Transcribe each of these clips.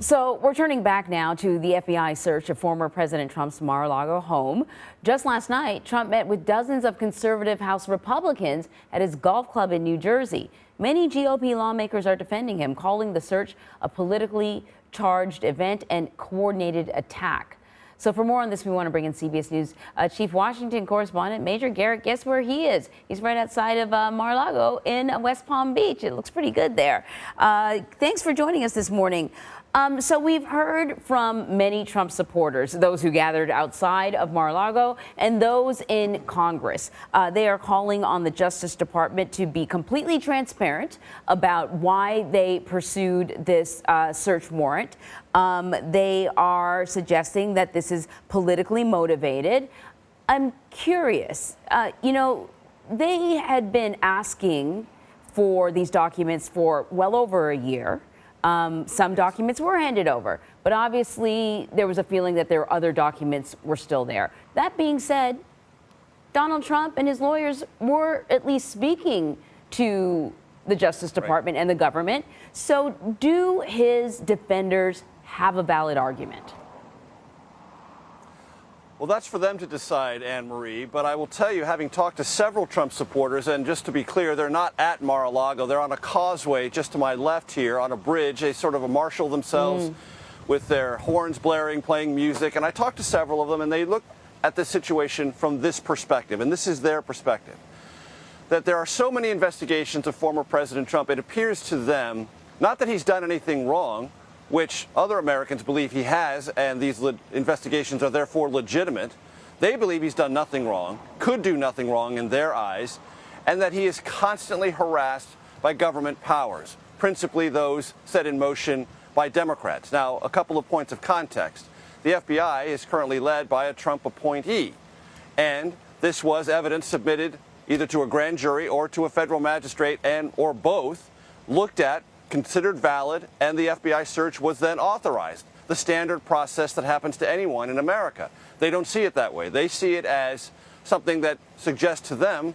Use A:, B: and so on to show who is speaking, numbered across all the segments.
A: So we're turning back now to the FBI search of former President Trump's Mar-a-Lago home. Just last night, Trump met with dozens of conservative House Republicans at his golf club in New Jersey. Many GOP lawmakers are defending him, calling the search a politically charged event and coordinated attack. So for more on this, we want to bring in CBS News Chief Washington correspondent Major Garrett. Guess where he is? He's right outside of Mar-a-Lago in West Palm Beach. It looks pretty good there. Thanks for joining us this morning. So we've heard from many Trump supporters, those who gathered outside of Mar-a-Lago and those in Congress. They are calling on the Justice Department to be completely transparent about why they pursued this search warrant. They are suggesting that this is politically motivated. I'm curious, they had been asking for these documents for well over a year. Some documents were handed over, but obviously there was a feeling that there were other documents were still there. That being said, Donald Trump and his lawyers were at least speaking to the Justice Department and the government. So do his defenders have a valid argument?
B: Well, that's for them to decide, Anne-Marie, but I will tell you, having talked to several Trump supporters, and just to be clear, they're not at Mar-a-Lago, they're on a causeway just to my left here on a bridge. They sort of marshal themselves with their horns blaring, playing music, and I talked to several of them, and they look at the situation from this perspective, and this is their perspective, that there are so many investigations of former President Trump, it appears to them, not that he's done anything wrong, which other Americans believe he has, and these investigations are therefore legitimate. They believe he's done nothing wrong, could do nothing wrong in their eyes, and that he is constantly harassed by government powers, principally those set in motion by Democrats. Now, a couple of points of context. The FBI is currently led by a Trump appointee, and this was evidence submitted either to a grand jury or to a federal magistrate, and or both, looked at, considered valid, and the FBI search was then authorized, the standard process that happens to anyone in America. They don't see it that way. They see it as something that suggests to them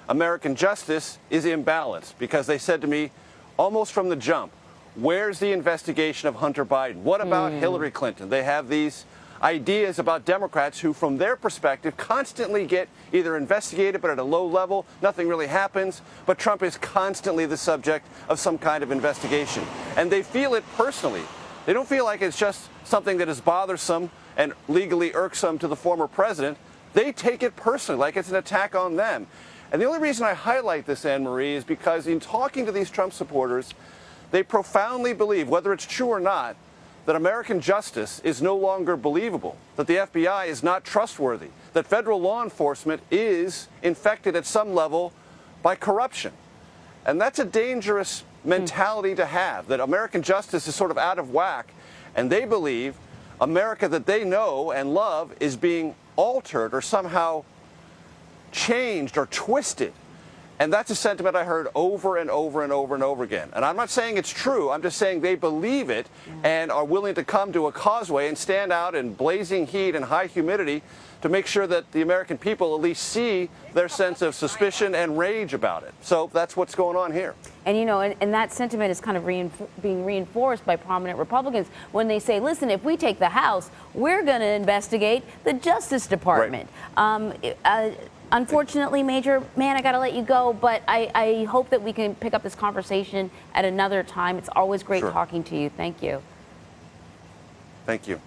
B: American justice is imbalanced, because they said to me almost from the jump, where's the investigation of Hunter Biden? What about Hillary Clinton? They have these ideas about Democrats who, from their perspective, constantly get either investigated but at a low level, nothing really happens, but Trump is constantly the subject of some kind of investigation. And they feel it personally. They don't feel like it's just something that is bothersome and legally irksome to the former president. They take it personally, like it's an attack on them. And the only reason I highlight this, Anne-Marie, is because in talking to these Trump supporters, they profoundly believe, whether it's true or not, that American justice is no longer believable, that the FBI is not trustworthy, that federal law enforcement is infected at some level by corruption. And that's a dangerous mentality to have, that American justice is sort of out of whack, and they believe America that they know and love is being altered or somehow changed or twisted. And that's a sentiment I heard over and over and over and over again. And I'm not saying it's true. I'm just saying they believe it and are willing to come to a causeway and stand out in blazing heat and high humidity to make sure that the American people at least see their sense of suspicion and rage about it. So that's what's going on here.
A: And, and that sentiment is kind of being reinforced by prominent Republicans when they say, listen, if we take the House, we're going to investigate the Justice Department. Right. Unfortunately, Major, I got to let you go, but I hope that we can pick up this conversation at another time. It's always great talking to you. Thank you.
B: Thank you.